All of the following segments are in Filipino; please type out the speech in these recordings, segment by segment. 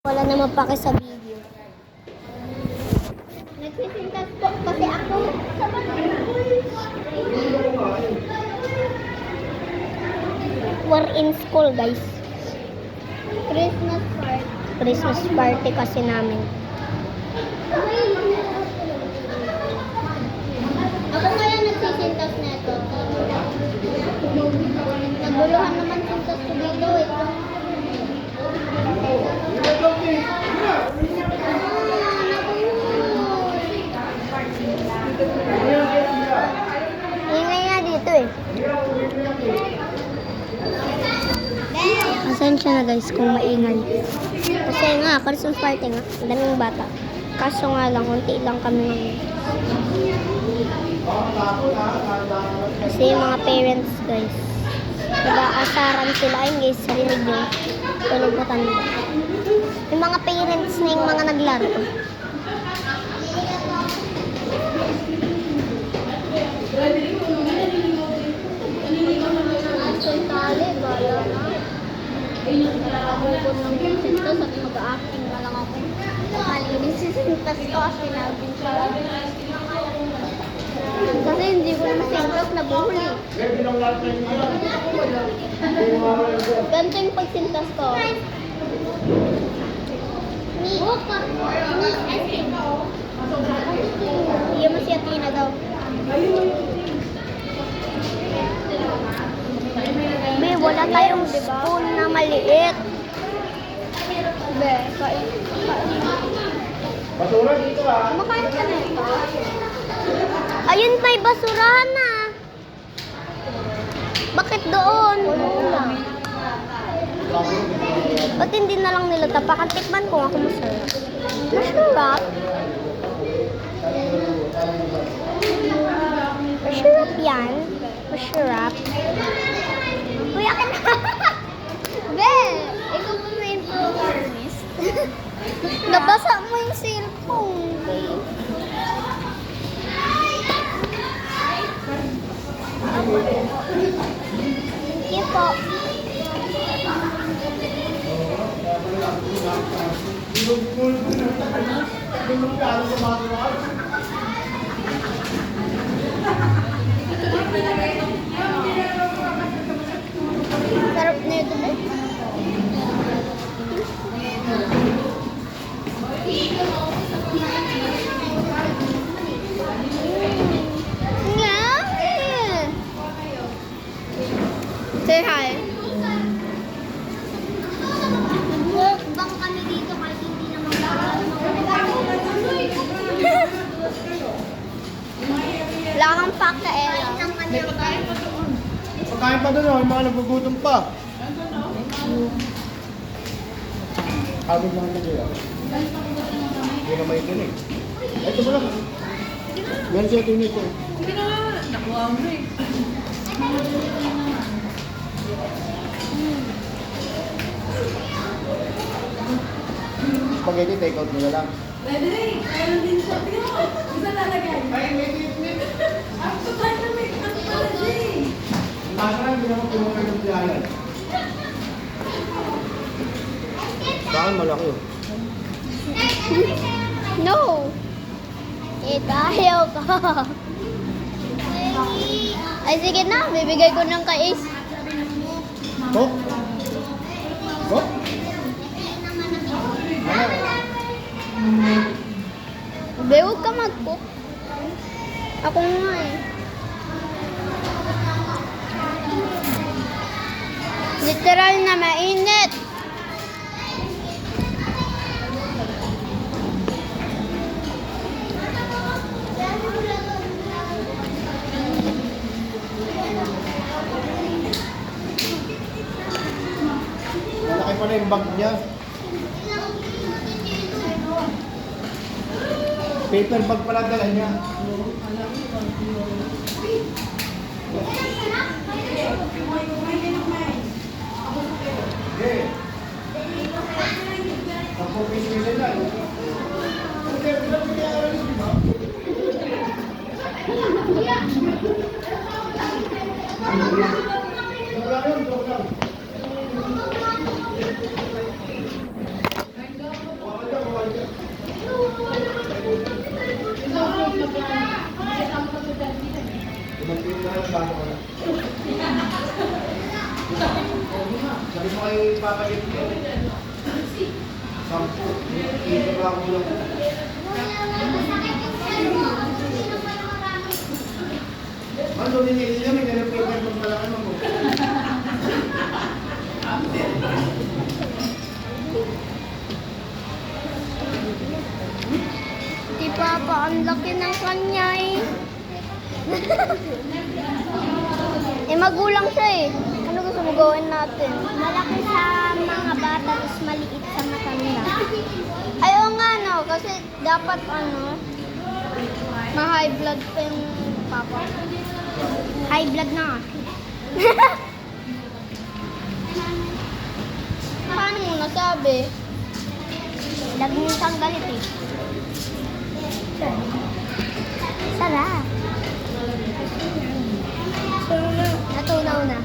Wala naman pake sa video. Nagsisintas po kasi ako sa we're in school, guys. Christmas party kasi namin. Ako kaya nagsisintas neto. Naguluhan naman sintas ko dito eh. Ingay nga dito eh. Pasensya na guys kung maingay. Kasi nga, Christmas party nga. Ang daming bata. Kaso nga lang, unti lang kami ngayon. Kasi yung mga parents guys, nag-aasaran sila. Ayun guys, sarinig nyo. Tulog ko tanda. Yung mga parents na yung mga naglaro. Tali, bala na. Nakakabukod ng sintas at mag-acting na lang ako. Malinis si sintas ko kasi nabing siya. Kasi hindi ko naman sintas na buhuli. Ganito yung pagsintas ko. Iya mo siya Tina daw. May wala tayong spoon na maliit. Be, kain. Basura dito ah. Kumakain ka na ito. Ayun, may basurahan na. Bakit doon? Wala. Ba't hindi na lang nila tapakan? Tikman ko ako masarap. Masarap? Masarap yan. Masarap. Kuya ka na. Be, ikaw mo na yung protagonist. Nabasa mo yung cellphone. Sige po. Sarap na ito ba? Say hi. Nag-workbang kami dito kahit hindi naman wala kang pakta eh. Pagkain pa doon, yung mga nagugutom pa. Agad lang lagi ah. Hindi na may tinig. Ito mo lang. Yan siya tinig ko. Hindi na nga. Nakuha mo eh. Spaghetti, take out mo na lang. Pwede rin. Meron din siya. Tingnan mo. Isa lalagay. Ay, may Ang tutay na may technology. Baka hindi naman pumunta ng biyanan. Bakit malaki yun? No! Ayaw ka. Ay, sige na. Bibigay ko ng kay Ace. Tok? Tok? Be, huwag ka mag-cook. Ako nga eh. Literal na mainit. Malaki pala yung bag niya. Paper bag pala dala niya. Okay. Ako piso na. Okay, bilang mo niya alam mo. Wala yun, joke lang. Sampo. Dito ba ako lang? Ano ninili may ganun paper mo pala ano mo? Si Papa, ang laki ng kanya eh. Magulang siya eh. Ano gusto mo gawin natin? Malaki sa mga bata, tapos maliit sa matanda. Ayaw nga no, kasi dapat ma-high blood pa yung Papa. High blood na nga. Paano mo nasabi? Lagi niyo siyang galit eh. Sarap. Natunaw na.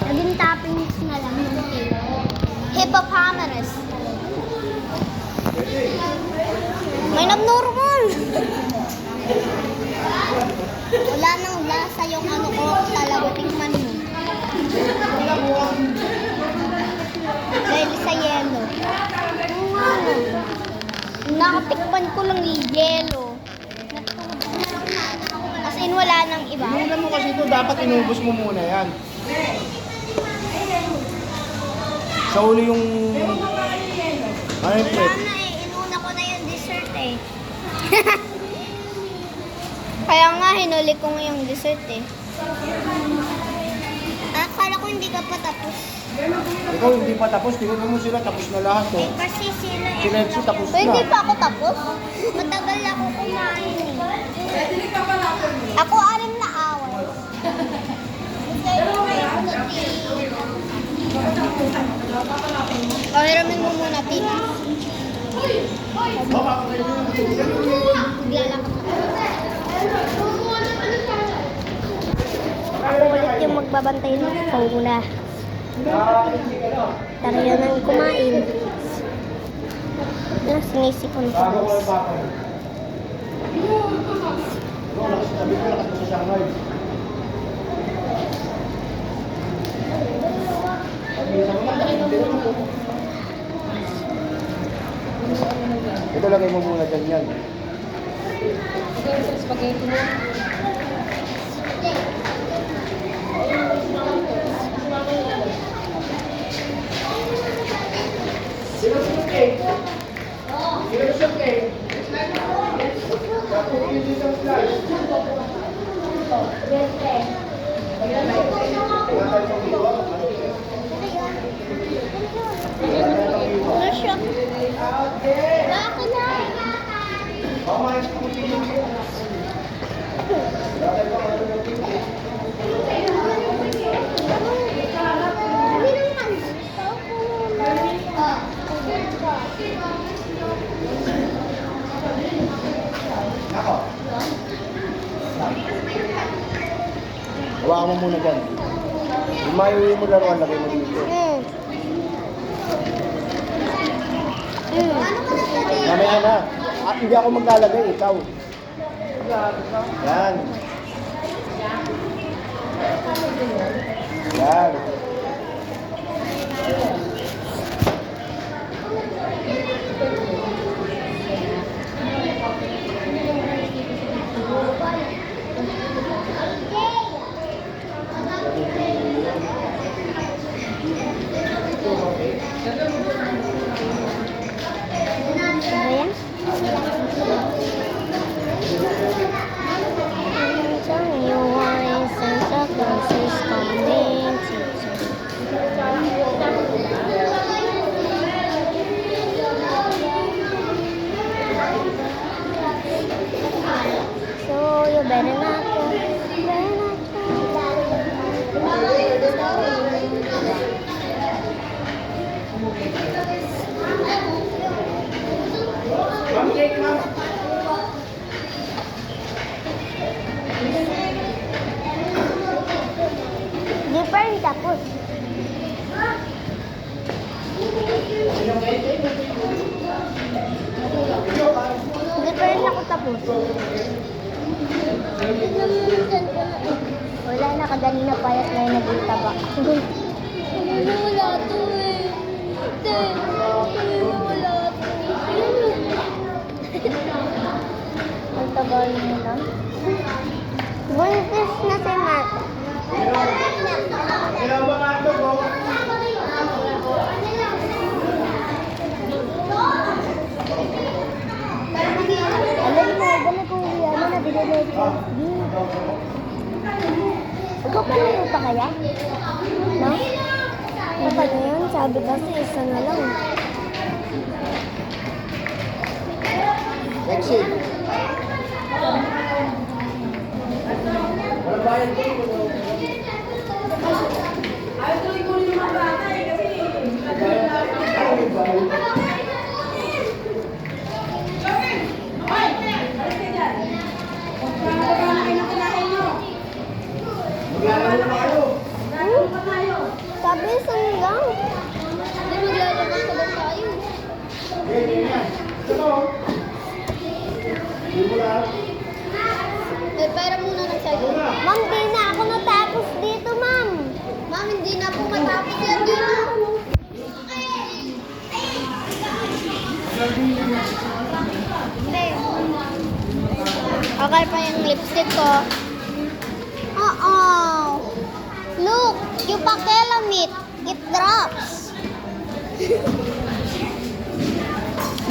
Naging toppings na lang ng cake. Hippopotamus. May abnormal. Wala nang lasa yung ano ko. Talaga tingnan mo. Dahil sa yelo. Nakatikman ko lang yung yelo. As in, wala nang iba. Inunan mo kasi ito, dapat inubos mo muna yan. Sa uli yung... Ano yung Wala plate? na eh. Inuna ko na yung dessert eh. Kaya nga, hinuli ko yung dessert eh. Akala ko hindi ka pa tapos. Ikaw hindi pa tapos, tingnan mo sila, tapos na lahat Eh, oh. kasi sila eh. Sila si tapos So, hindi na. pa ako tapos. Matagal ako kumain eh. Ako anim na away. O, hiramin mo muna, Tina. Maglalakad ako. Ako ulit yung magbabantay ng fauna. Tara yan ang kumain. Sinisipon ko. Bago ko yung papa mo. Sabi ko lakas mo sa Shanghai. Ito lagay mo muna dyan yan. Spaghetti mo. Ano siya? Bakit na? Ako. Hawakan mo muna dyan. Yung mayuwi mo laruan, lagay mo dito. Mamaya na. Hindi ako maglalagay, ikaw. Yan. Yan. Ano yan? Tell me why Santa Claus is coming to So you better not go. Better Di pa rin tapos. Di pa rin ako tapos. Wala na, kaganina payat na yung naging taba. Wala Galing mo lang. Buntis na si Mark. Ilang ba nga ito, bro? Alam mo, dala kong ano na binigay ko. Magpapalayo pa kaya? No? Kapag ngayon, sabi kasi isa na lang. Exit. Walang bayad ko. Ayaw tuloy ko yung mga bata eh, kasi Maglalaro na kayo. Sabi isa na lang. Hindi maglalabas ka ba tayo? Hindi yan. Ito. Hindi mo lahat. Eh, pera muna ng cellphone. Ma'am, di na ako natapos dito, ma'am. Ma'am, hindi na po matapos yan dito. Hindi. Okay pa yung lipstick ko. Look, you pakialam it drops.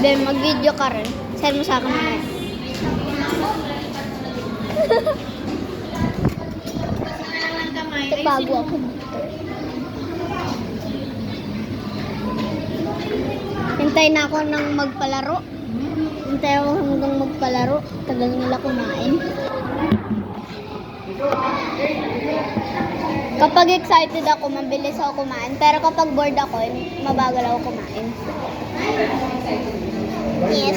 Then, mag-video ka rin. Send mo sa akin mamaya. Bago ako dito. Hintay na ako ng magpalaro. Hintay ako hanggang magpalaro. Tagal nila kumain. Kapag excited ako, mabilis ako kumain. Pero kapag bored ako, mabagal ako kumain. Yes.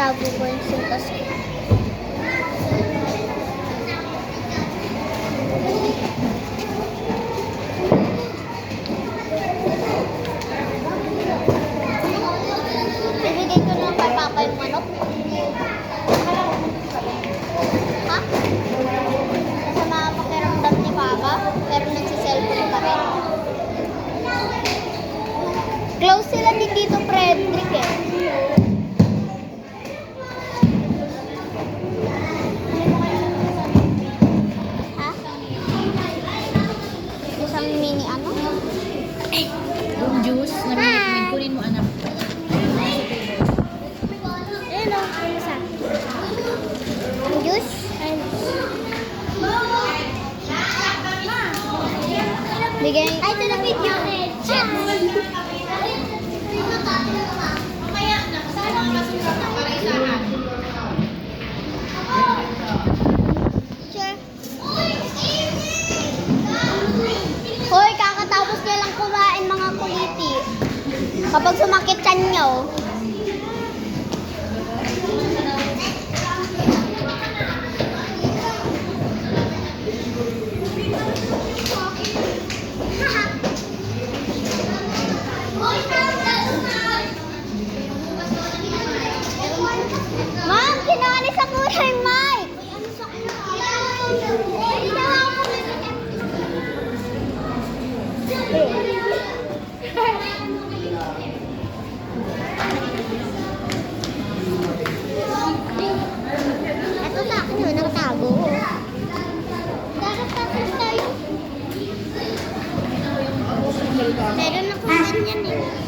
Tago ko yung sintas ko. Ibigay ko na kay Papa yung manok. Ha? Masama ang pakiramdam ni Papa, pero nagsiselfon pa rin. Close sila ni Tito Frederick eh. Ha? Isang mini ano? Yung juice na recommend, kunin mo anak. Hello, isa. Juice? Bigay. Ay, ito na video. Mamaya na, kasi mga basura na para isahan. Sure. Hoy, kakatapos niya lang kumain mga kuliti. Kapag sumakit siya niyo. Ma'am, kinalis ako ng mic. Ito sa akin yun, nakatago. Tapos tayo. Meron ako ganyan eh.